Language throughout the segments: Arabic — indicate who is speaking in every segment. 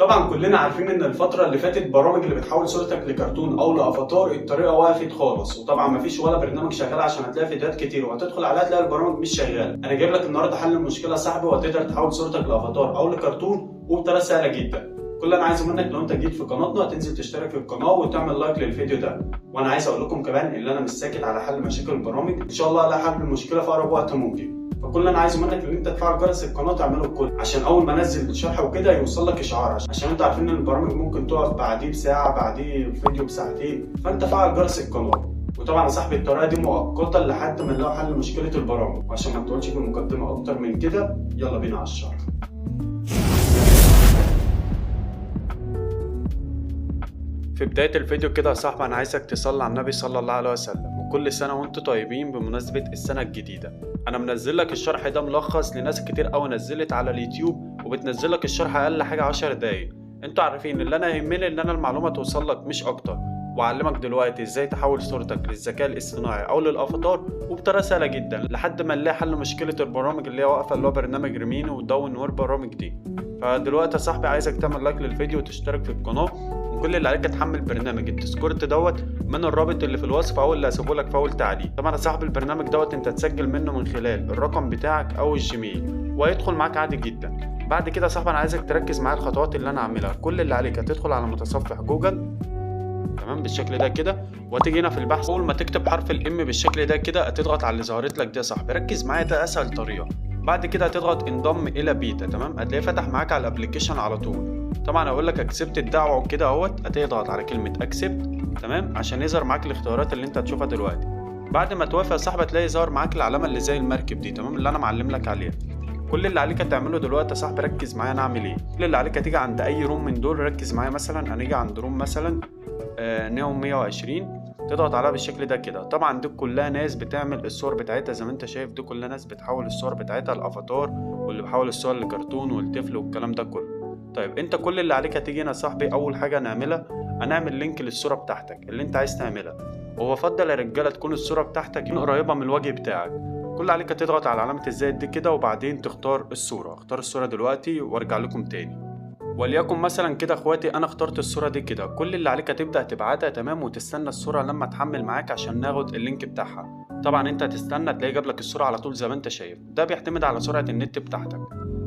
Speaker 1: طبعا كلنا عارفين ان الفتره اللي فاتت برامج اللي بتحول صورتك لكرتون او لافاتار الطريقه وقفت خالص، وطبعا مفيش ولا برنامج شغال عشان هتلاقي فيديوهات كتير وهتدخل عليها تلاقي البرامج مش شغاله. انا جايب لك النهارده حل المشكله يا صاحبي، وهتقدر تحول صورتك لافاتار او لكرتون وبطريقه سهله جدا. كل اللي انا عايزه منك لو انت جديد في قناتنا هتنزل تشترك في القناه وتعمل لايك للفيديو ده. وانا عايز اقول لكم كمان ان انا مش ساكت على حل مشاكل البرامج، ان شاء الله هلاقي حل المشكله في اقرب وقت ممكن. فكل اللي انا عايزه منك ان انت تفعل جرس القناه تعمله الكل، عشان اول ما انزل شرح وكده يوصل لك اشعار، عشان انتوا عارفين ان البرامج ممكن تقف بعديه بساعه، بعديه فيديو بساعتين، فانت فعل جرس القناه. وطبعا يا صاحبي الطريقه دي مؤقته لحد ما نلاقي حل مشكله البرامج، وعشان ما تقولش في المقدمه اكتر من كده يلا بينا على الشرح. في بداية الفيديو كده يا صاحبي أنا عايزك تصلي على النبي صلى الله عليه وسلم، وكل سنة وأنتم طيبين بمناسبة السنة الجديدة. أنا منزل لك الشرح ده ملخص لناس كتير أوي نزلت على اليوتيوب، وبتنزل لك الشرح أقل حاجة 10 دقايق. أنتوا عارفين اللي أنا يهمني إن أنا المعلومة توصل لك مش أكتر، وأعلمك دلوقتي إزاي تحول صورتك للذكاء الاصطناعي أو للأفاتار وبطريقة سهلة جدا لحد ما نلاقي حل مشكلة البرامج اللي هي واقفة، اللي هو برنامج ريمينو ودون والبرامج دي. فدلوقتي يا صاحبي عايزك تعمل لايك للفيديو وتشترك في القناة. كل اللي عليك تحمل برنامج الديسكورد دوت من الرابط اللي في الوصف او اللي هسيبه لك في اول تعليق. طبعا يا صاحبي البرنامج دوت انت تسجل منه من خلال الرقم بتاعك او الجيميل، وهيدخل معاك عادي جدا. بعد كده يا صاحبي انا عايزك تركز معايا الخطوات اللي انا هعملها. كل اللي عليك هتدخل على متصفح جوجل تمام بالشكل ده كده، وهتيجي هنا في البحث اول ما تكتب حرف الام بالشكل ده كده هتضغط على اللي ظهرت لك دي يا صاحبي. ركز معايا ده اسهل طريقه. بعد كده هتضغط انضم الى بيتا تمام، هتلاقيه فتح معاك على الابلكيشن على طول. طبعا اقول لك اكسبت الدعوه وكده اهوت، هتضغط على كلمه اكسبت تمام عشان يظهر معاك الاختيارات اللي انت هتشوفها دلوقتي. بعد ما توافق يا صاحبي هتلاقي ظهر معاك العلامه اللي زي المركب دي تمام، اللي انا معلم لك عليها. كل اللي عليك هتعمله دلوقتي يا صاحبي ركز معايا انا اعمل ايه. كل اللي عليك هتيجي عند اي روم من دول، ركز معايا مثلا هنيجي عند روم مثلا نيوم 120، تضغط عليها بالشكل ده كده. طبعا دي كلها ناس بتعمل الصور بتاعتها زي ما انت شايف، دي كلها ناس بتحول الصور بتاعتها الافاتار، واللي بحول الصور لكرتون والطفل والكلام ده كله. طيب انت كل اللي عليك هتيجي هنا يا صاحبي اول حاجه هنعملها هنعمل لينك للصوره بتاعتك اللي انت عايز تعملها. وبفضل يا رجاله تكون الصوره بتاعتك قريبه من الوجه بتاعك. كل اللي عليك هتضغط على علامه الزائد دي كده، وبعدين تختار الصوره. اختار الصوره دلوقتي وارجع لكم تاني. وليكن مثلا كده اخواتي انا اخترت الصوره دي كده. كل اللي عليك هتبدا تبعتها تمام، وتستنى الصوره لما تحمل معاك عشان ناخد اللينك بتاعها. طبعا انت هتستنى تلاقيه جاب لك الصوره على طول زي ما انت شايف، ده بيعتمد على سرعه النت بتاعتك.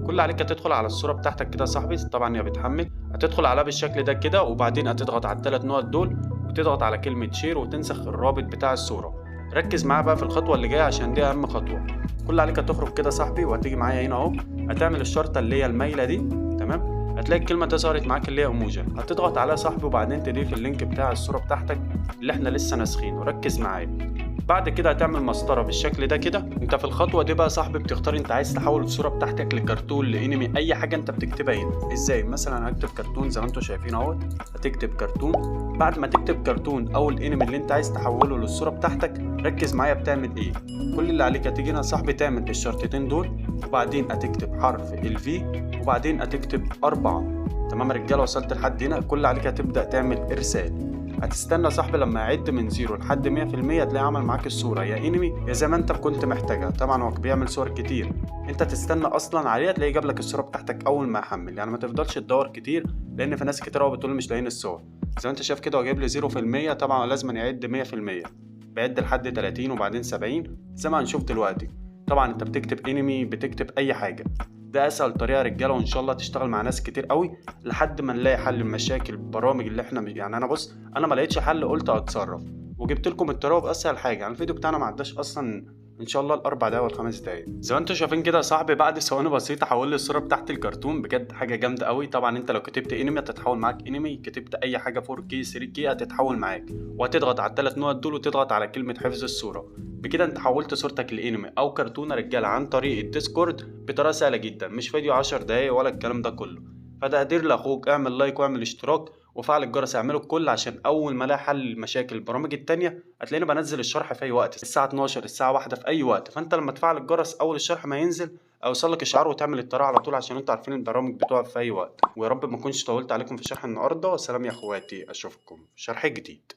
Speaker 1: كل اللي عليك هتدخل على الصوره بتاعتك كده يا صاحبي، طبعا هي بتحمل، هتدخل عليها بالشكل ده كده، وبعدين هتضغط على الثلاث نقط دول وتضغط على كلمه شير وتنسخ الرابط بتاع الصوره. ركز معايا بقى في الخطوه اللي جايه عشان دي اهم خطوه. كل اللي عليك هتخرج كده يا صاحبي وهتيجي معايا هنا اهو، هتعمل الشرطه اللي هي المايله دي تمام. هتلاقي الكلمه دي ظهرت معاك اللي هي ايموجي، هتضغط عليها صاحبي وبعدين تضيف اللينك بتاع الصوره بتاعتك اللي احنا لسه ناسخينه. ركز معايا. بعد كده هتعمل مسطره بالشكل ده كده. انت في الخطوه دي بقى يا صاحبي بتختار انت عايز تحول الصوره بتاعتك لكرتون لانمي، اي حاجه انت بتكتبها هنا. ازاي؟ مثلا هكتب كرتون زي ما انتم شايفين اهوت، هتكتب كرتون. بعد ما تكتب كرتون او الانمي اللي انت عايز تحوله للصوره بتاعتك، ركز معايا بتعمل ايه. كل اللي عليك هتيجي هنا يا صاحبي تعمل الشرطتين دول، وبعدين هتكتب حرف الفي، وبعدين هتكتب 4 تمام يا رجاله. وصلت لحد هنا. كل اللي عليك هتبدا تعمل ارسال. هتستنى يا صاحبي لما يعد من 0 لحد 100% تلاقي عمل معاك الصوره يا انمي يا زي ما انت كنت محتاجها. طبعا هو بيعمل صور كتير، انت تستنى اصلا عليها تلاقيه جاب لك الصوره بتاعتك اول ما يحمل. يعني ما تفضلش تدور كتير، لان في ناس كتير قوي بتقول مش لاقيين الصور. زي ما انت شايف كده هو جايب لي 0%. طبعا لازم يعد 100%، بيعد لحد 30 وبعدين 70 زي ما هنشوف دلوقتي. طبعا انت بتكتب انمي، بتكتب اي حاجه. ده اسهل طريقه يا رجاله، وان شاء الله تشتغل مع ناس كتير قوي لحد ما نلاقي حل المشاكل البرامج اللي احنا يعني انا بص انا ما لقيتش حل قلت اتصرف وجبت لكم الطريقه باسهل حاجه. يعني الفيديو بتاعنا ما عداش اصلا ان شاء الله ال4 دقايق ولا 5 دقايق. زي ما انتم شايفين كده يا صاحبي بعد ثواني بسيطه حول لي الصوره بتاعت الكرتون. بجد حاجه جامده قوي. طبعا انت لو كتبت انمي هتتحول معاك انمي، كتبت اي حاجه 4K 3K هتتحول معاك. وهتضغط على الثلاث نقط دول وتضغط على كلمه حفظ الصوره. بكده انت حولت صورتك لانمي او كرتون يا رجاله عن طريق الديسكورد بطريقه سهله جدا، مش فيديو 10 دقايق ولا الكلام ده كله. فتقدير لاخوك، اعمل لايك واعمل اشتراك وفعل الجرس، اعمله الكل عشان اول ما الاقي حل مشاكل البرامج التانية هتلاقيني بنزل الشرح في اي وقت، الساعه 12 الساعه 1 في اي وقت. فانت لما تفعل الجرس اول الشرح ما ينزل اوصلك اشعار وتعمل الطريقه على طول، عشان انتوا عارفين البرامج بتقف في اي وقت. ويا رب ما اكونش طولت عليكم في شرح النهارده. سلام يا اخواتي، اشوفكم في شرح جديد.